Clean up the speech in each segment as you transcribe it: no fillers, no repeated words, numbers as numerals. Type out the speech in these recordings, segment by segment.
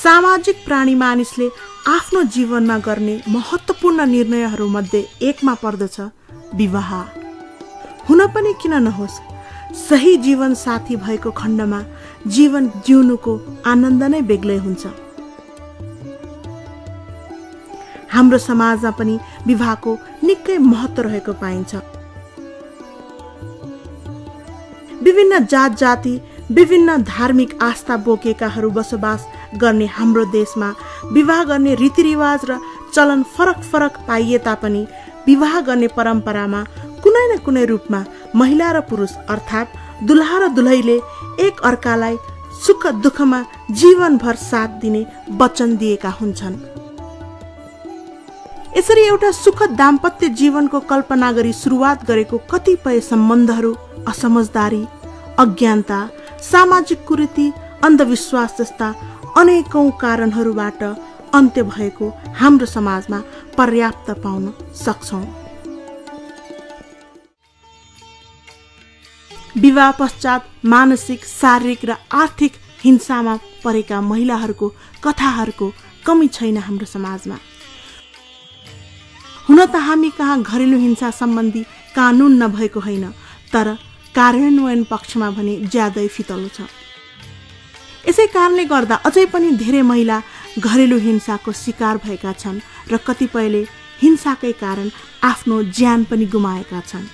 सामाजिक प्राणी मानिसले आफ्नो जीवनमा गर्ने महत्त्वपूर्ण निर्णयहरूमध्ये एकमा पर्दछ विवाह। हुन पनि किन नहोस्, सही जीवन साथी भएको खण्डमा जीवन जिउनुको आनन्द नै बेग्लै हुन्छ। हाम्रो समाजमा पनि विवाहको निकै महत्त्व रहेको पाइन्छ। विभिन्न जात जाति, विभिन्न धार्मिक आस्था बोकेकाहरू बसोबास गर्ने हाम्रो देशमा विवाह गर्ने रीतिरिवाज र चलन फरक फरक पाइए तापनि विवाह गर्ने परम्परामा कुनै न कुनै रूपमा महिला र पुरुष अर्थात् दुल्हा र दुलहीले एक अर्कालाई सुख दुःखमा जीवनभर साथ दिने वचन दिएका हुन्छन्। यसरी एउटा सुखद दाम्पत्य जीवनको कल्पना गरी सुरुवात गरेको कतिपय सम्बन्धहरू असमझदारी, अज्ञानता, सामाजिक कुरीति, अन्धविश्वास जस्ता अनेकौं कारणहरूबाट अन्त्य भएको हाम्रो समाजमा पर्याप्त पाउन सक्छौं। विवाह पश्चात मानसिक, शारीरिक र आर्थिक हिंसामा परेका महिलाहरूको कथाहरूको कमी छैन हाम्रो समाजमा। हुन त हामी कहाँ घरेलु हिंसा सम्बन्धी कानुन नभएको होइन, तर कार्यान्वयन पक्षमा भने ज्यादै फितलो छ। यसै कारणले गर्दा अझै पनि धेरै महिला घरेलु हिंसाको शिकार भएका छन् र कतिपयले हिंसाकै कारण आफ्नो ज्यान पनि गुमाएका छन्।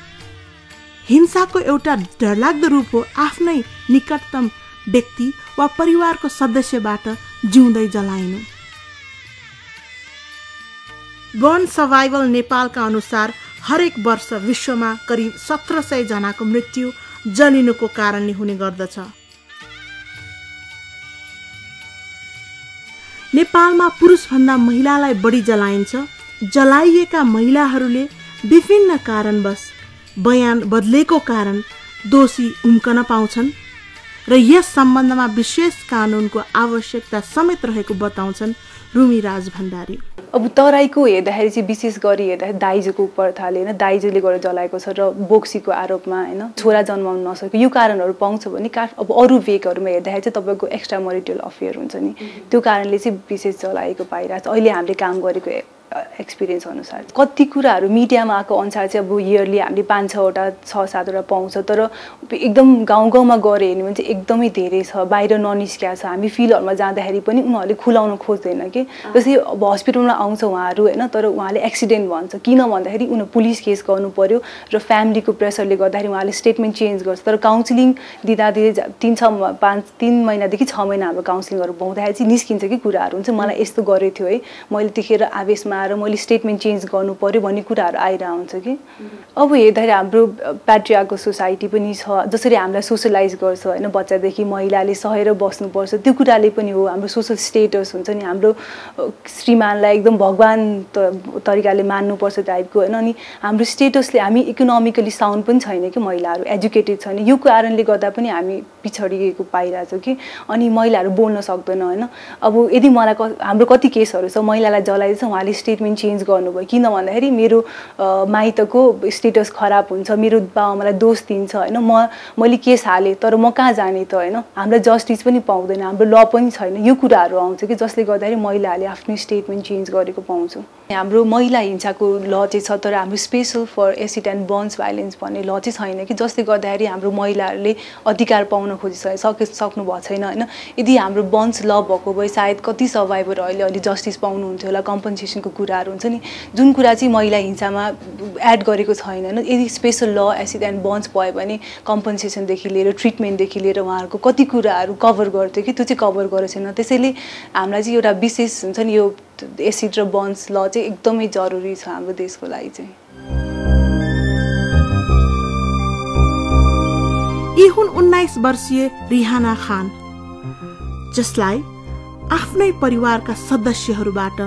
हिंसाको एउटा डरलाग्दो रूप हो आफ्नै निकटतम व्यक्ति वा परिवारको सदस्यबाट जिउँदै जलाइनु। बर्न सर्भाइभल नेपालका अनुसार हरेक वर्ष विश्वमा करिब 1700 जनाको मृत्यु जलिनुको कारणले हुने गर्दछ। नेपालमा पुरुषभन्दा महिलालाई बढी जलाइन्छ। जलाइएका महिलाहरूले विभिन्न कारणवश बयान बदलेको कारण दोषी उम्कन पाउँछन् र यस सम्बन्धमा विशेष कानुनको आवश्यकता समेत रहेको बताउँछन् रुमी राज भण्डारी। अब तराईको हेर्दाखेरि चाहिँ विशेष गरी हेर्दाखेरि दाइजोको प्रथाले होइन, दाइजोले गरेर जलाएको छ र बोक्सीको आरोपमा होइन छोरा जन्माउन नसकेको यो कारणहरू पाउँछ भने अब अरू वेकहरूमा हेर्दाखेरि चाहिँ तपाईँको एक्स्ट्रा मैरिटल अफेयर हुन्छ नि, त्यो कारणले चाहिँ विशेष जलाएको पाइरहेको छ अहिले हामीले काम गरेको एक्सपिरियन्स अनुसार। कति कुराहरू मिडियामा आएको अनुसार चाहिँ अब इयरली हामीले 5-6वटा 6-7वटा पाउँछ, तर एकदम गाउँ गाउँमा गएर हेर्ने भने चाहिँ एकदमै धेरै छ। बाहिर ननिस्किया छ। हामी फिल्डहरूमा जाँदाखेरि पनि उनीहरूले खुलाउन खोज्दैन कि, जस्तै अब हस्पिटलमा आउँछ उहाँहरू होइन, तर उहाँले एक्सिडेन्ट भन्छ। किन भन्दाखेरि उनीहरू पुलिस केस गर्नु पर्यो र फ्यामिलीको प्रेसरले गर्दाखेरि उहाँले स्टेटमेन्ट चेन्ज गर्छ। तर काउन्सिलिङ दिँदा 3 महिनादेखि 6 महिना हाम्रो काउन्सिलिङहरू पाउँदाखेरि चाहिँ निस्किन्छ कि कुराहरू हुन्छ, मलाई यस्तो गरेको थियो है, मैले त्यतिखेर आवेशमा आएर मैले स्टेटमेन्ट चेन्ज गर्नु पर्यो भन्ने कुराहरू आइरहेको हुन्छ कि। अब हेर्दाखेरि हाम्रो प्याट्रियार्कल सोसाइटी पनि छ, जसरी हामीलाई सोसलाइज गर्छ होइन, बच्चादेखि महिलाले सहेर बस्नुपर्छ, त्यो कुराले पनि हो। हाम्रो सोसल स्टेटस हुन्छ नि, हाम्रो श्रीमानलाई एकदम भगवान तरिकाले मान्नुपर्छ टाइपको होइन, अनि हाम्रो स्टेटसले हामी इकोनोमिकली साउन्ड पनि छैन कि, महिलाहरू एजुकेटेड छैन, यो कारणले गर्दा पनि हामी पिछडिएको पाइरहेछौँ कि। अनि महिलाहरू बोल्न सक्दैन होइन। अब यदि मलाई हाम्रो कति केसहरू छ, महिलालाई जलाइदिन्छ, उहाँले स्टेटमेन्ट चेन्ज गर्नुभयो किन भन्दाखेरि मेरो माइतको स्टेटस खराब हुन्छ, मेरो बाबाआमालाई दोष दिन्छ होइन, मैले केस हालेँ तर म कहाँ जाने त होइन, हामीलाई जस्टिस पनि पाउँदैन, हाम्रो ल पनि छैन, यो कुराहरू आउँछ कि, जसले गर्दाखेरि महिलाहरूले आफ्नो स्टेटमेन्ट चेन्ज गरेको पाउँछौँ। हाम्रो महिला हिंसाको ल चाहिँ छ, तर हाम्रो special for acid and burns violence भन्ने ल चाहिँ छैन कि, जसले गर्दाखेरि हाम्रो महिलाहरूले अधिकार पाउन सक्नु भएको छैन होइन। यदि हाम्रो बर्न्स ल भएको भए सायद कति सर्भाइभर अहिले अलि जस्टिस पाउनुहुन्थ्यो होला, कम्पनसेसनको कुराहरू हुन्छ नि, जुन कुरा चाहिँ महिला हिंसामा एड गरेको छैन होइन। यदि स्पेसल ल एसिड एन्ड बर्न्स भयो भने कम्पनसेसनदेखि लिएर ट्रिटमेन्टदेखि लिएर उहाँहरूको कति कुराहरू कभर गर्थ्यो कि, त्यो चाहिँ कभर गरेको छैन। त्यसैले हामीलाई चाहिँ एउटा विशेष हुन्छ नि, यो एसिड र बर्न्स ल चाहिँ एकदमै जरुरी छ हाम्रो देशको लागि चाहिँ। यी हुन् 19 वर्षीय रिहाना खान, जसलाई आफ्नै परिवारका सदस्यहरूबाट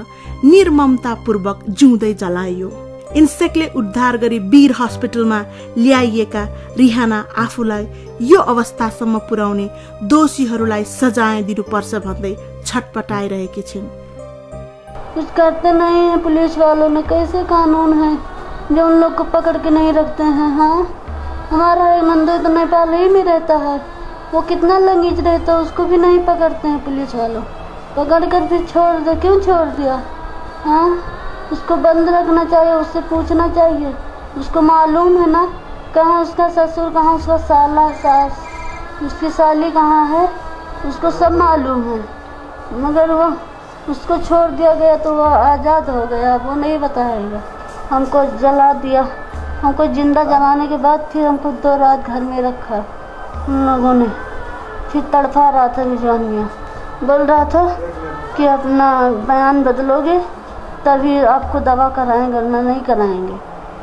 निर्ममतापूर्वक जिउँदै जलाइयो। इन्सेकले उद्धार गरी वीर हस्पिटलमा ल्याइएका रिहाना आफूलाई यो अवस्थासम्म पुर्याउने दोषीहरूलाई सजाय दिनुपर्छ भन्दै छटपटाइरहेकी छिन्। कुछ करते नहीं है पुलिस वालों ने, कैसे कानून है जो उन लोग को पकड़ के नहीं रखते हैं। हाँ, हमारा एक नंदोई तो नेपाल ही में रहता है, वो कितना लंगीच रहता है, उसको भी नहीं पकड़ते हैं पुलिस वालों। पकड़ कर फिर छोड़ दे, क्यों छोड़ दिया? हाँ, उसको बंद रखना चाहिए, उससे पूछना चाहिए। उसको मालूम है ना कहाँ उसका ससुर, कहाँ उसका साला सास, उसकी साली कहाँ है, उसको सब मालूम है। मगर वो उसको छोड़ दिया गया तो वो आज़ाद हो गया, वो नहीं बताएगा। हमको जला दिया, हमको जिंदा जलाने के बाद फिर हमको 2 रात घर में रखा उन लोगों ने। फिर तड़पा रहा था रिजवान मियाँ, बोल रहा था कि अपना बयान बदलोगे तभी आपको दवा कराएंगे, वरना नहीं कराएंगे,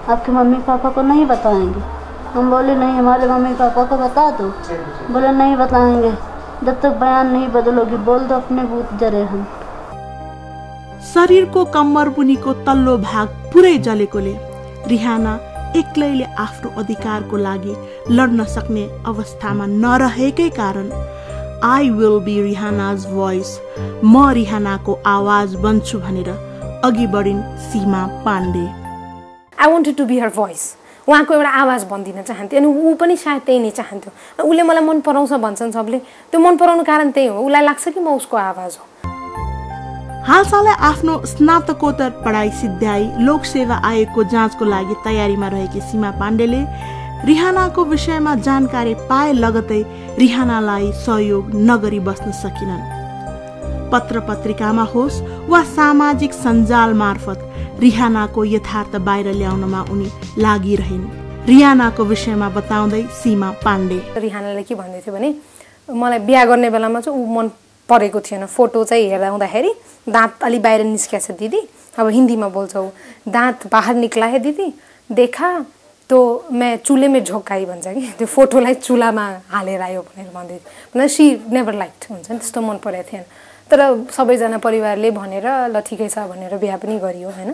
आपके मम्मी पापा को नहीं बताएंगे। हम बोले नहीं, हमारे मम्मी पापा को बता दो। बोले नहीं बताएंगे, जब तक बयान नहीं बदलोगी, बोल दो अपने भूत जरे हम। शरीरको कम्मर मुनिको तल्लो भाग पुरै जलेकोले रिहाना एक्लैले आफ्नो अधिकारको लागि लड्न सक्ने अवस्थामा नरहेकै कारण I will be Rihanna's voice, म रिहानाको आवाज बन्छु भनेर अघि बढिन् Seema Pande. I wanted to be her voice, उहाँको एउटा आवाज बन्दिन चाहन्थ्यो अनि ऊ पनि सायद त्यही नै चाहन्थ्यो। उसले मलाई मन पराउँछ भन्छन् सबले, त्यो मन पराउनु कारण त्यही हो, उसलाई लाग्छ कि म उसको आवाज हो। हालसालै आफ्नो स्नातकोत्तर पढाइ सिद्ध्याई लोकसेवा आयोगको जाँचको लागि तयारीमा रहेकी सीमा पाण्डेले रिहानाको विषयमा जानकारी पाए लगतै रिहानालाई सहयोग नगरी बस्न सकिनन्। पत्र पत्रिकामा होस् वा सामाजिक सञ्जाल मार्फत रिहानाको यथार्थ बाहिर ल्याउनमा उनी लागिरहन्। रिहानाको विषयमा बताउँदै सीमा पाण्डे रिहानाले के भन्दै थियो भने मलाई बिहा गर्ने बेलामा चाहिँ ऊ मन परेको थिएन। फोटो चाहिँ हेर्दा हुँदाखेरि दाँत अलि बाहिर निस्किया छ दिदी, अब हिन्दीमा बोल्छौ, दाँत बाहर निक्ला है दिदी, देखा तो मैं चूल्हे में झोकाई भन्छ कि त्यो फोटोलाई चुलामा हालेर आयो भनेर भन्दै थियो। सी नेभर लाइक्ड हुन्छ नि, त्यस्तो मन परेको थिएन। तर सबैजना परिवारले भनेर ल ठिकै छ भनेर बिहा पनि गरियो होइन।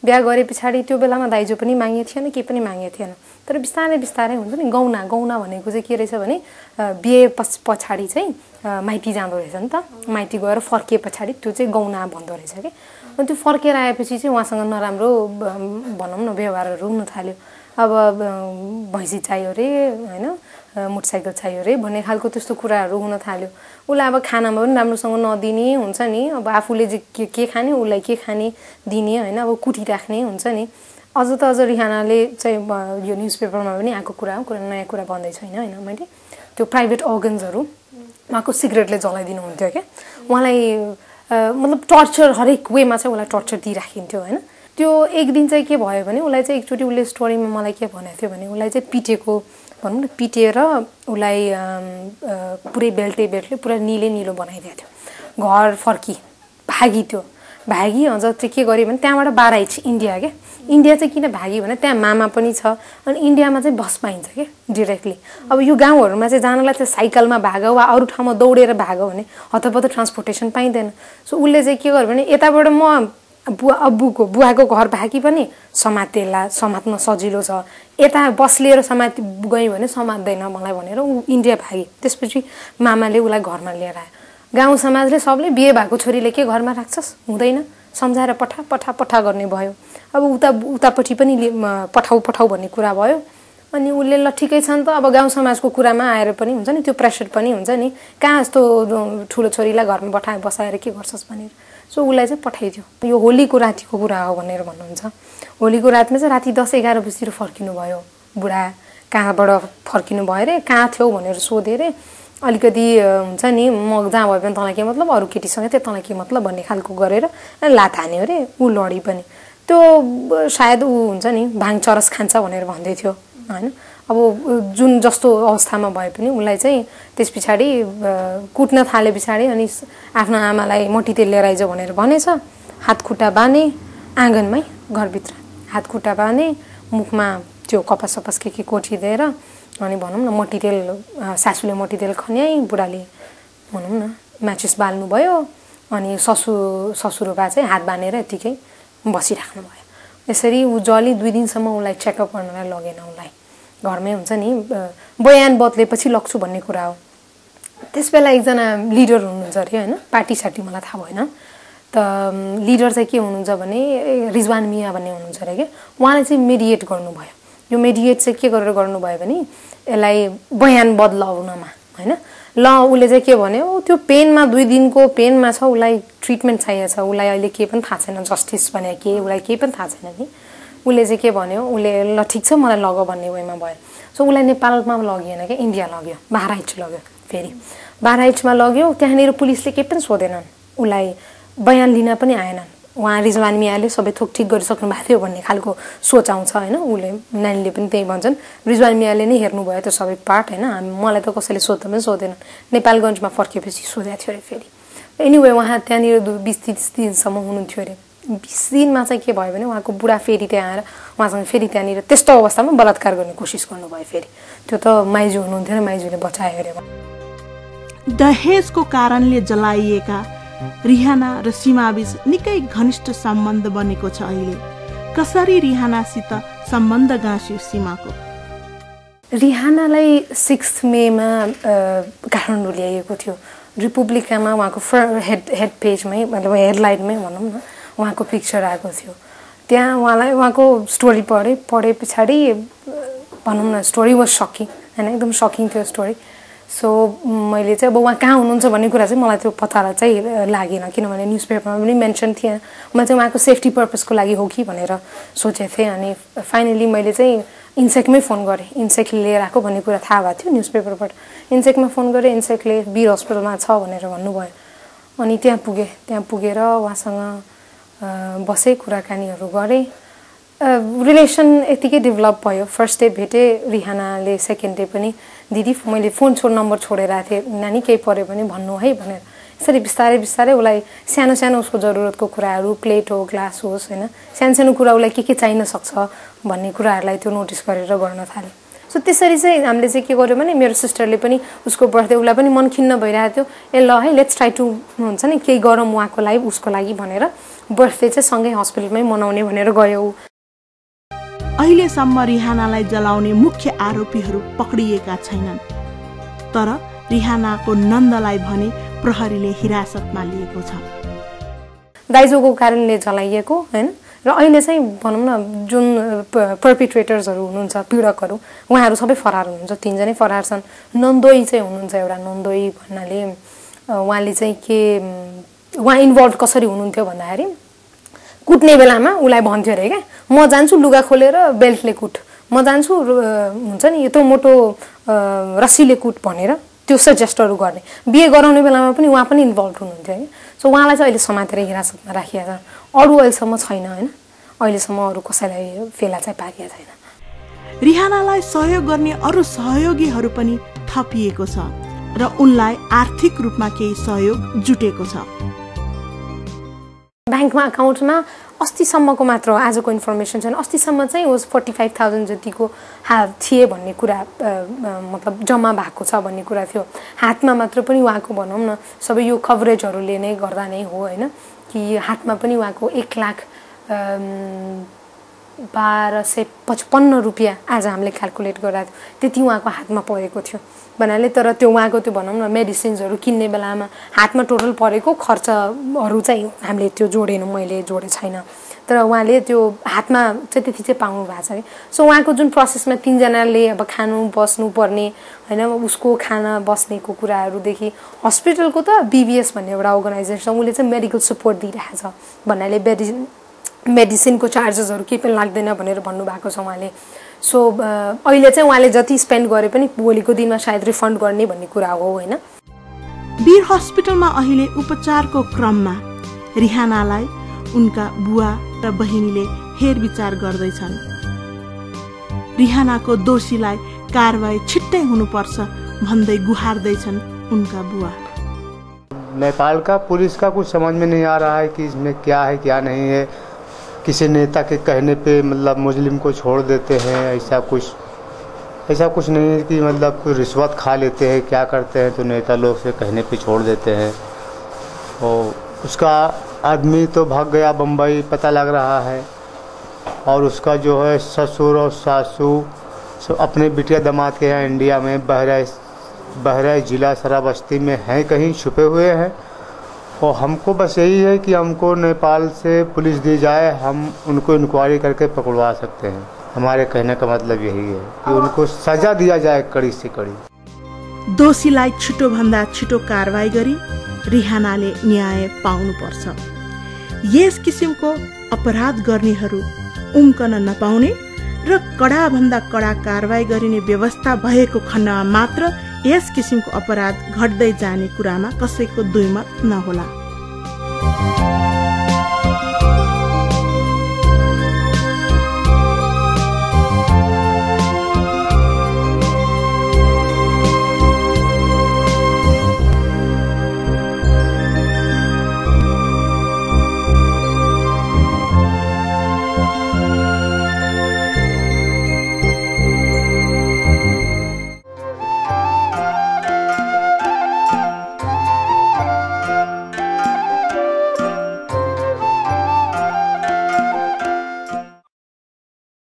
बिहा गरे पछाडि त्यो बेलामा दाइजो पनि मागे थिएन, केही पनि मागे थिएन। तर बिस्तारै बिस्तारै हुन्छ नि, गौना भनेको चाहिँ के रहेछ भने बिहे पछाडि चाहिँ माइती जाँदो रहेछ नि त, माइती गएर फर्किए पछाडि त्यो चाहिँ गौना भन्दो रहेछ कि। अनि त्यो फर्केर आएपछि चाहिँ उहाँसँग नराम्रो भनौँ न व्यवहारहरू हुन थाल्यो। अब भैँसी चाहियो अरे होइन, मोटरसाइकल चाहियो अरे भन्ने खालको त्यस्तो कुराहरू हुन थाल्यो। उसलाई अब खानामा पनि राम्रोसँग नदिने हुन्छ नि, अब आफूले के खाने उसलाई के खाने दिने होइन, अब कुटिराख्ने हुन्छ नि। अझ त अझ रिहानाले चाहिँ यो न्युज पेपरमा पनि आएको कुरा हो, नयाँ कुरा भन्दै छैन होइन। मैले त्यो प्राइभेट अर्गन्सहरू उहाँको सिगरेटले जलाइदिनु हुन्थ्यो क्या। उहाँलाई मतलब टर्चर हरेक वेमा चाहिँ उसलाई टर्चर दिइराखिन्थ्यो होइन। त्यो एक दिन चाहिँ के भयो भने उसलाई चाहिँ एकचोटि उसले स्टोरीमा मलाई के भनेको थियो भने उसलाई चाहिँ पिटेको भनौँ न, पिटेर उसलाई पुरै बेल्टले पुरा निलो बनाइदिएको थियो। घर फर्की भागी, त्यो भागी अझ चाहिँ के गर्यो भने त्यहाँबाट बाराइच इन्डिया क्या। इन्डिया चाहिँ किन भागी भने त्यहाँ मामा पनि छ अनि इन्डियामा चाहिँ बस पाइन्छ क्या डिरेक्टली। अब यो गाउँहरूमा चाहिँ जानलाई चाहिँ साइकलमा भागो वा अरू ठाउँमा दौडेर भागो भने हतपत ट्रान्सपोर्टेसन पाइँदैन। सो उसले चाहिँ के गर्यो भने यताबाट म बुवाको घर भागी पनि समात्न सजिलो छ, यता बस लिएर समाति गयो भने समात्दैन मलाई भनेर ऊ इन्डिया भागी। त्यसपछि मामाले उसलाई घरमा लिएर आयो। गाउँ समाजले सबले बिहे भएको छोरीले के घरमा राख्छस्, हुँदैन, सम्झाएर पठा गर्ने भयो। अब उतापट्टि पनि पठाऊ भन्ने कुरा भयो। अनि उसले ल ठिकै छ नि त, अब गाउँ समाजको कुरामा आएर पनि हुन्छ नि, त्यो प्रेसर पनि हुन्छ नि, कहाँ यस्तो ठुलो छोरीलाई घरमा बसाएर के गर्छस् भनेर। सो उसलाई चाहिँ पठाइदियो। यो होलीको रातिको कुरा हो भनेर भन्नुहुन्छ। होलीको रातमा चाहिँ राति 10-11 बजीतिर फर्किनु भयो बुढा। कहाँबाट फर्किनु भयो अरे, कहाँ थियौ भनेर सोधे अरे। अलिकति हुन्छ नि, म जहाँ भयो भने तँलाई के मतलब, अरू केटीसँग थियो तँलाई के मतलब भन्ने खालको गरेर लात हान्यो अरे। ऊ लडी पनि, त्यो सायद ऊ हुन्छ नि भाङ चरस खान्छ भनेर भन्दै थियो होइन। अब जुन जस्तो अवस्थामा भए पनि उसलाई चाहिँ त्यस पछाडि कुट्न थाले पछाडि अनि आफ्नो आमालाई मट्टीतेल लिएर आइज भनेर भनेछ। हातखुट्टा बाँधे आँगनमै, घरभित्र हातखुट्टा बाँधे, मुखमा त्यो कपास के कोठिदिएर अनि भनौँ न मट्टीतेल, सासूले मट्टीतेल खन्याई, बुढाले भनौँ न म्याचिस बाल्नुभयो। अनि ससुरोबा चाहिँ हात बाँधेर यतिकै बसिराख्नु भयो। यसरी ऊ जली 2 दिनसम्म उसलाई चेकअप गर्नलाई लगेन। उसलाई घरमै हुन्छ नि बयान बदलेपछि लग्छु भन्ने कुरा हो। त्यस बेला एकजना लिडर हुनुहुन्छ अरे होइन, पार्टी साटी मलाई थाहा भएन। त लिडर चाहिँ के हुनुहुन्छ भने रिजवान मिया भन्ने हुनुहुन्छ अरे क्या। उहाँले चाहिँ मेडिएट गर्नुभयो। यो मेडिएट चाहिँ के गरेर गर्नुभयो भने यसलाई बयान बदलाउनमा होइन। ल उसले चाहिँ के भन्यो त्यो पेनमा 2 दिनको पेनमा छ उसलाई ट्रिटमेन्ट चाहिएको छ उसलाई अहिले के पनि थाहा छैन जस्टिस भने के उसलाई केही पनि थाहा छैन नि उसले चाहिँ के भन्यो उसले ल ठिक छ मलाई लग भन्ने वेमा भयो सो उसलाई नेपालमा लगिएन क्या इन्डिया लग्यो बहराइच लग्यो फेरि बहराइचमा लग्यो त्यहाँनिर पुलिसले केही पनि सोधेनन् उसलाई बयान लिन पनि आएनन् उहाँ रिजवान मियाले सबै थोक ठिक गरिसक्नु भएको थियो भन्ने खालको सोच आउँछ होइन उसले नानीले पनि त्यही भन्छन् रिजवान मियाले नै हेर्नुभयो त्यो सबै पार्ट होइन मलाई त कसैले सोध्दा पनि सोधेनन् नेपालगञ्जमा फर्केपछि सोधेको थियो अरे फेरि एनिवे उहाँ त्यहाँनिर 20-30 दिनसम्म हुनुहुन्थ्यो अरे 20 दिनमा चाहिँ के भयो भने उहाँको बुढा फेरि त्यहाँ आएर उहाँसँग फेरि त्यहाँनिर त्यस्तो अवस्थामा बलात्कार गर्ने कोसिस गर्नुभयो फेरि त्यो त माइजू हुनुहुन्थ्यो माइजूले बचायो अरे दहेजको कारणले जलाइएका रिहाना र सीमाबीच निकै घनिष्ठ सम्बन्ध बनेको छ अहिले कसरी रिहानासित सम्बन्ध गाँस्यो सीमाको रिहानालाई 6 मेमा काठमाडौँ ल्याइएको थियो रिपब्लिकामा उहाँको हेड पेजमै मतलब हेडलाइनमै भनौँ न उहाँको पिक्चर आएको थियो त्यहाँ उहाँलाई उहाँको स्टोरी पढे पछाडि भनौँ न स्टोरी वाज सकिङ होइन एकदम सकिङ थियो स्टोरी सो मैले चाहिँ अब उहाँ कहाँ हुनुहुन्छ भन्ने कुरा चाहिँ मलाई त्यो पत्ता चाहिँ लागेन किनभने न्युजपेपरमा पनि मेन्सन थिएन म चाहिँ उहाँको सेफ्टी पर्पजको लागि हो कि भनेर सोचेको थिएँ अनि फाइनली मैले चाहिँ इन्सेकमै फोन गरेँ इन्सेकले लिएर आएको भन्ने कुरा थाहा भएको थियो न्युजपेपरबाट इन्सेकमा फोन गरेँ इन्सेकले वीर हस्पिटलमा छ भनेर भन्नुभयो अनि त्यहाँ पुगेर उहाँसँग बसेँ कुराकानीहरू गरेँ रिलेसन यतिकै डेभलप भयो फर्स्ट डे भेटेँ रिहानाले सेकेन्ड डे पनि दिदी मैले फोन नम्बर छोडेर आएको थिएँ नानी केही पऱ्यो भने भन्नु है भनेर यसरी बिस्तारै बिस्तारै उसलाई सानो सानो उसको जरुरतको कुराहरू प्लेट हो ग्लास होस् होइन सानो सानो कुरा उसलाई के चाहिन सक्छ भन्ने कुराहरूलाई त्यो नोटिस गरेर गर्न थालेँ सो त्यसरी चाहिँ हामीले चाहिँ के गर्यो भने मेरो सिस्टरले पनि उसको बर्थडे उसलाई पनि मन खिन्न भइरहेको थियो ल है लेट्स ट्राई टु हुन्छ नि केही गरौँ उहाँको लागि उसको लागि भनेर बर्थडे चाहिँ सँगै हस्पिटलमै मनाउने भनेर गयो अहिलेसम्म रिहानालाई जलाउने मुख्य आरोपीहरू पक्रिएका छैनन् तर रिहानाको नन्दलाई भने प्रहरीले हिरासतमा लिएको छ दाइजोको कारणले जलाइएको हैन र अहिले चाहिँ भनौँ न जुन पर्पिट्रेटर्सहरू हुनुहुन्छ पीडकहरू उहाँहरू सबै फरार हुनुहुन्छ 3 जनै फरार छन् नन्दोई चाहिँ हुनुहुन्छ एउटा नन्दोई भन्नाले उहाँले चाहिँ के उहाँ इन्भल्भ कसरी हुनुहुन्थ्यो भन्दाखेरि कुट्ने बेलामा उलाई भन्थ्यो अरे क्या म जान्छु लुगा खोलेर बेल्टले कुट म जान्छु हुन्छ नि यो त मोटो रस्सीले कुट भनेर त्यो सजेस्टहरू गर्ने बिहे गराउने बेलामा पनि उहाँ पनि इन्भल्भ हुनुहुन्थ्यो है सो उहाँलाई चाहिँ अहिले समातेर हिरासतमा राखिएको छ अरू अहिलेसम्म छैन होइन अहिलेसम्म अरू कसैलाई फेला चाहिँ पारिएको छैन रिहानालाई सहयोग गर्ने अरू सहयोगीहरू पनि थपिएको छ र उनलाई आर्थिक रूपमा केही सहयोग जुटेको छ ब्याङ्कमा अकाउन्टमा अस्तिसम्मको मात्र आजको इन्फर्मेसन छैन अस्तिसम्म चाहिँ वाज 45,000 जतिको थिए भन्ने कुरा मतलब जम्मा भएको छ भन्ने कुरा थियो हातमा मात्र पनि उहाँको भनौँ न सबै यो कभरेजहरूले नै गर्दा नै हो होइन कि हातमा पनि उहाँको 1,1255 रुपियाँ आज हामीले क्याल्कुलेट गर्दा त्यति उहाँको हातमा परेको थियो भन्नाले तर त्यो उहाँको त्यो भनौँ न मेडिसिन्सहरू किन्ने बेलामा हातमा टोटल परेको खर्चहरू चाहिँ हामीले त्यो जोडेनौँ मैले जोडे छैन तर उहाँले त्यो हातमा चाहिँ त्यति चाहिँ पाउनु भएको छ है सो उहाँको जुन प्रोसेसमा 3 जनाले अब खानु बस्नु पर्ने होइन उसको खाना बस्नेको कुराहरूदेखि हस्पिटलको त बीबीएस भन्ने एउटा अर्गनाइजेसन उसले चाहिँ मेडिकल सपोर्ट दिइरहेको छ भन्नाले मेडिसिनको चार्जेसहरू केही पनि लाग्दैन भनेर भन्नुभएको छ उहाँले सो अहिले चाहिँ उहाँले जति स्पेन्ड गरे पनि भोलिको दिनमा सायद रिफन्ड गर्ने भन्ने कुरा हो होइन वीर हस्पिटलमा अहिले उपचारको क्रममा रिहानालाई उनका बुवा र बहिनीले हेरविचार गर्दैछन् रिहानाको दोषीलाई कारबाही छिट्टै हुनुपर्छ भन्दै गुहार्दैछन् उनका बुवा नेपाल का पुलिस का कुछ समझ में नहीं आ रहा है कि इसमें क्या है क्या नहीं है किसी नेता के कहने पे मतलब मुस्लिम को छोड़ देते हैं ऐसा कुछ नहीं है कि मतलब कोई रिश्वत खा लेते हैं क्या करते हैं तो नेता लोग से कहने पे छोड़ देते हैं और उसका आदमी तो भाग गया बम्बई पता लग रहा है और उसका जो है ससुर और सासू सब अपने बिटिया दामाद के यहाँ इंडिया में बहराइच जिला श्रावस्ती में हैं कहीं छुपे हुए हैं और हमको बस यही है कि हमको नेपाल से पुलिस दी जाए हम उनको इंक्वायरी करके पकड़वा सकते हैं हमारे कहने का मतलब यही है कि उनको सजा दिया जाए कड़ी से कड़ी दोषीलाई छिटोभन्दा छिटो कारवाही गरी रिहानाले न्याय पाउनुपर्छ। यस किसिमको अपराध गर्नेहरू उम्कन नपाउने र कडाभन्दा कडा कारवाही गरिने व्यवस्था भएको खण्डमा मात्र यस किसिमको अपराध घट्दै जाने कुरामा कसैको दुईमत नहोला।